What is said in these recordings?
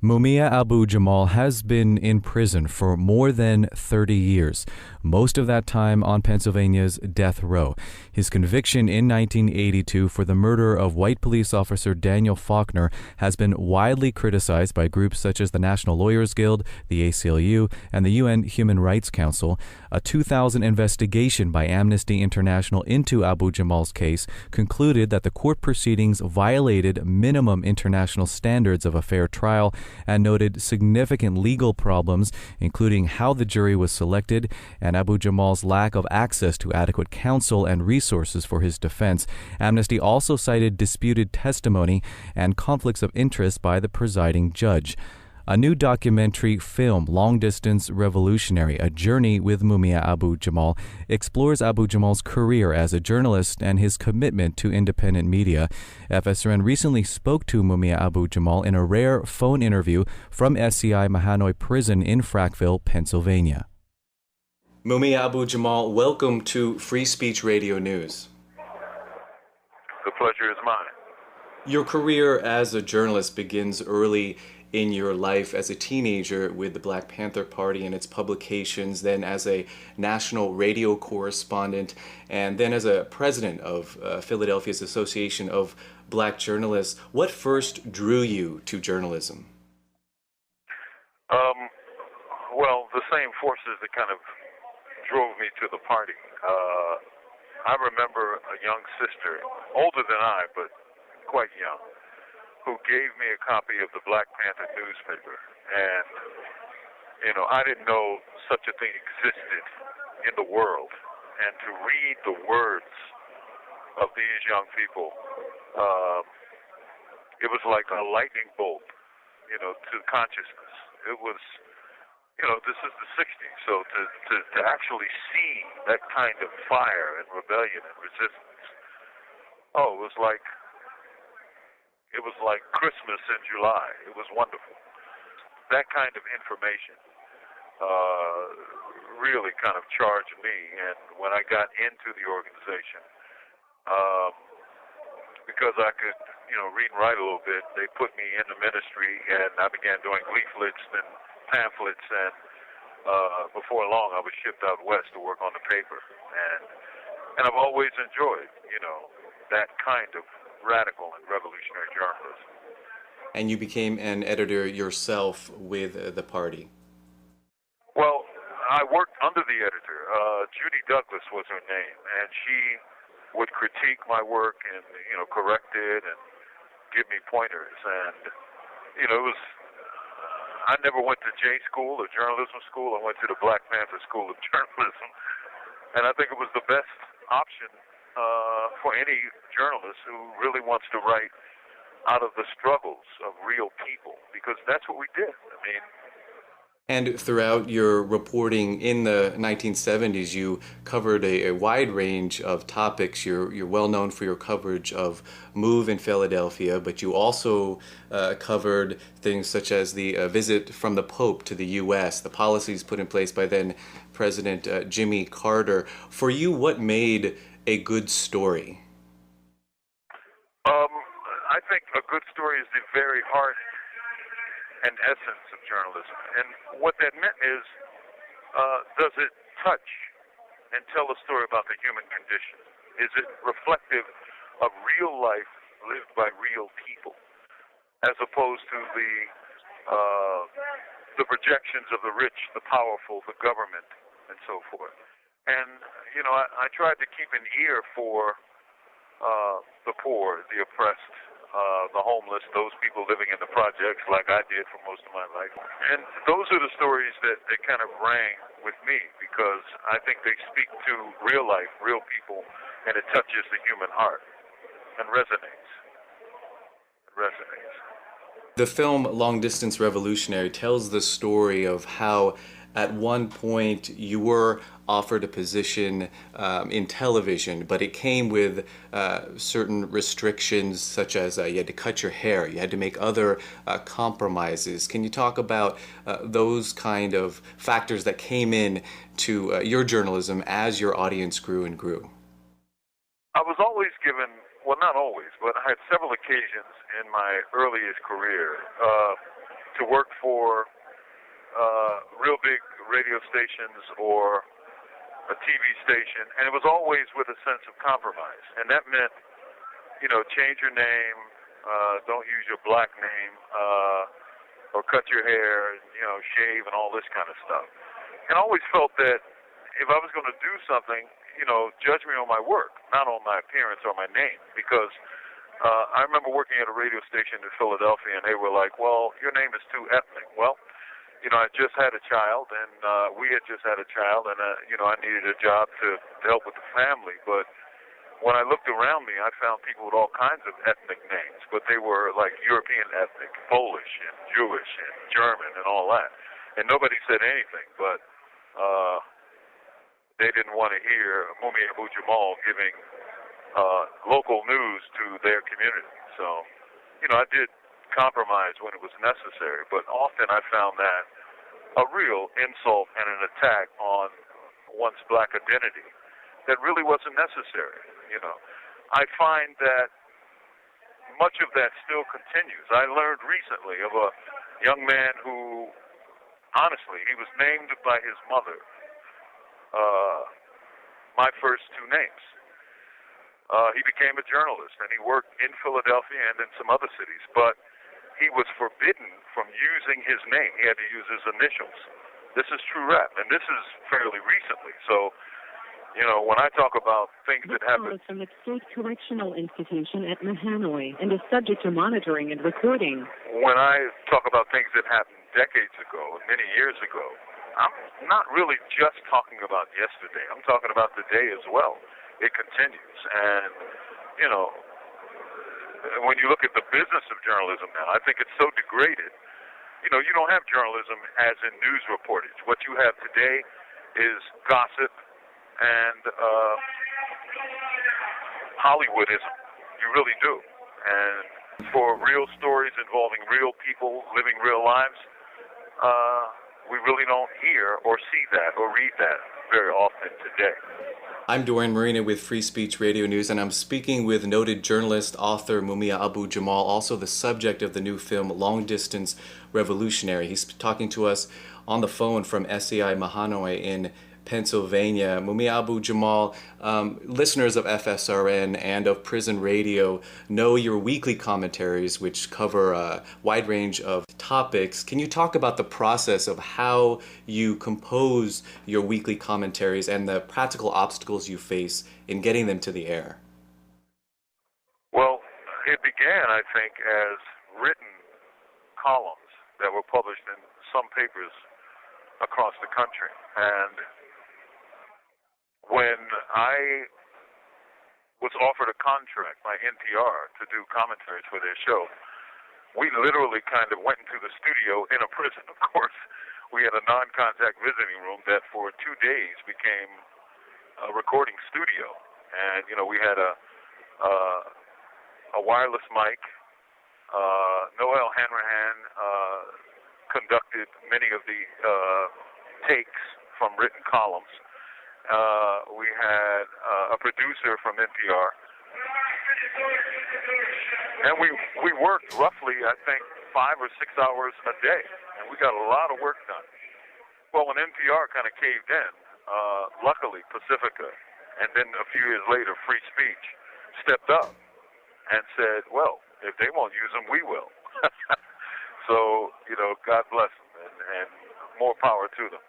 Mumia Abu-Jamal has been in prison for more than 30 years, most of that time on Pennsylvania's death row. His conviction in 1982 for the murder of white police officer Daniel Faulkner has been widely criticized by groups such as the National Lawyers Guild, the ACLU, and the UN Human Rights Council. A 2000 investigation by Amnesty International into Abu-Jamal's case concluded that the court proceedings violated minimum international standards of a fair trial and noted significant legal problems, including how the jury was selected and Abu-Jamal's lack of access to adequate counsel and resources for his defense. Amnesty also cited disputed testimony and conflicts of interest by the presiding judge. A new documentary film, Long Distance Revolutionary, A Journey with Mumia Abu-Jamal, explores Abu-Jamal's career as a journalist and his commitment to independent media. FSRN recently spoke to Mumia Abu-Jamal in a rare phone interview from SCI Mahanoy Prison in Frackville, Pennsylvania. Mumia Abu-Jamal, welcome to Free Speech Radio News. The pleasure is mine. Your career as a journalist begins early in your life as a teenager with the Black Panther Party and its publications, then as a national radio correspondent, and then as a president of Philadelphia's Association of Black Journalists. What first drew you to journalism? Well, the same forces that kind of drove me to the party. I remember a young sister, older than I, but quite young, who gave me a copy of the Black Panther newspaper. And, I didn't know such a thing existed in the world. And to read the words of these young people, it was like a lightning bolt, to consciousness. It was, this is the 60s, so to actually see that kind of fire and rebellion and resistance, it was like Christmas in July. It was wonderful. That kind of information really kind of charged me. And when I got into the organization, because I could, read and write a little bit, they put me in the ministry, and I began doing leaflets and pamphlets. And before long, I was shipped out west to work on the paper. And I've always enjoyed, that kind of radical and revolutionary journalism. And you became an editor yourself with the party. Well, I worked under the editor. Judy Douglas was her name, and she would critique my work and, correct it and give me pointers. And, it was, I never went to J school or journalism school. I went to the Black Panther School of Journalism. And I think it was the best option for any journalist who really wants to write out of the struggles of real people, because that's what we did. And throughout your reporting in the 1970s, you covered a wide range of topics. You're well known for your coverage of MOVE in Philadelphia, but you also covered things such as the visit from the Pope to the U.S., the policies put in place by then President Jimmy Carter. For you, what made a good story? I think a good story is the very heart and essence of journalism. And what that meant is, does it touch and tell a story about the human condition? Is it reflective of real life lived by real people, as opposed to the projections of the rich, the powerful, the government, and so forth? And, I tried to keep an ear for the poor, the oppressed, the homeless, those people living in the projects like I did for most of my life. And those are the stories that kind of rang with me, because I think they speak to real life, real people, and it touches the human heart and resonates. It resonates. The film Long Distance Revolutionary tells the story of how at one point you were offered a position in television, but it came with certain restrictions, such as you had to cut your hair, you had to make other compromises. Can you talk about those kind of factors that came in to your journalism as your audience grew and grew? I was always given, well, not always, but I had several occasions in my earliest career to work for real big radio stations or a TV station, and it was always with a sense of compromise. And that meant, change your name, don't use your black name, or cut your hair, shave and all this kind of stuff. And I always felt that if I was going to do something, judge me on my work, not on my appearance or my name. Because I remember working at a radio station in Philadelphia, and they were like, well, your name is too ethnic. Well, I just had a child, and we had just had a child, and, I needed a job to help with the family. But when I looked around me, I found people with all kinds of ethnic names, but they were like European ethnic, Polish and Jewish and German and all that. And nobody said anything, but they didn't want to hear Mumia Abu-Jamal giving local news to their community. So, I did compromise when it was necessary, but often I found that a real insult and an attack on one's black identity that really wasn't necessary. I find that much of that still continues. I learned recently of a young man who, honestly, he was named by his mother, my first two names. He became a journalist, and he worked in Philadelphia and in some other cities, but he was forbidden from using his name. He had to use his initials. This is true rap, and this is fairly recently. So, when I talk about things that happen... from the State Correctional Institution at Mahanoy and is subject to monitoring and recording. When I talk about things that happened decades ago, many years ago, I'm not really just talking about yesterday. I'm talking about today as well. It continues. And, when you look at the business of journalism now, I think it's so degraded. You don't have journalism as in news reportage. What you have today is gossip and Hollywoodism. You really do. And for real stories involving real people living real lives, we really don't hear or see that or read that very often today. I'm Dorian Marina with Free Speech Radio News, and I'm speaking with noted journalist, author Mumia Abu-Jamal, also the subject of the new film Long Distance Revolutionary. He's talking to us on the phone from SEI Mahanoy in Pennsylvania. Mumia Abu-Jamal, listeners of FSRN and of Prison Radio know your weekly commentaries, which cover a wide range of topics. Can you talk about the process of how you compose your weekly commentaries and the practical obstacles you face in getting them to the air? Well, it began, I think, as written columns that were published in some papers across the country. And when I was offered a contract by NPR to do commentaries for their show, we literally kind of went into the studio in a prison, of course. We had a non-contact visiting room that for 2 days became a recording studio. And, we had a wireless mic. Noel Hanrahan conducted many of the takes from written columns. We had a producer from NPR, and we worked roughly, I think, 5 or 6 hours a day, and we got a lot of work done. Well, when NPR kind of caved in, luckily Pacifica, and then a few years later Free Speech, stepped up and said, well, if they won't use them, we will. So, God bless them, and more power to them.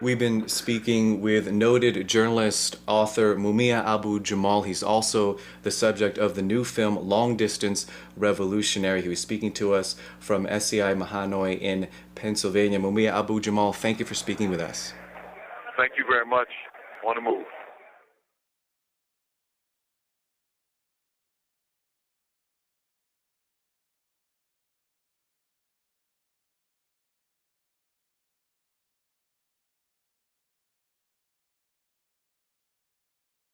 We've been speaking with noted journalist, author Mumia Abu-Jamal. He's also the subject of the new film Long Distance Revolutionary. He was speaking to us from SEI Mahanoy in Pennsylvania. Mumia Abu-Jamal, thank you for speaking with us. Thank you very much. On the move.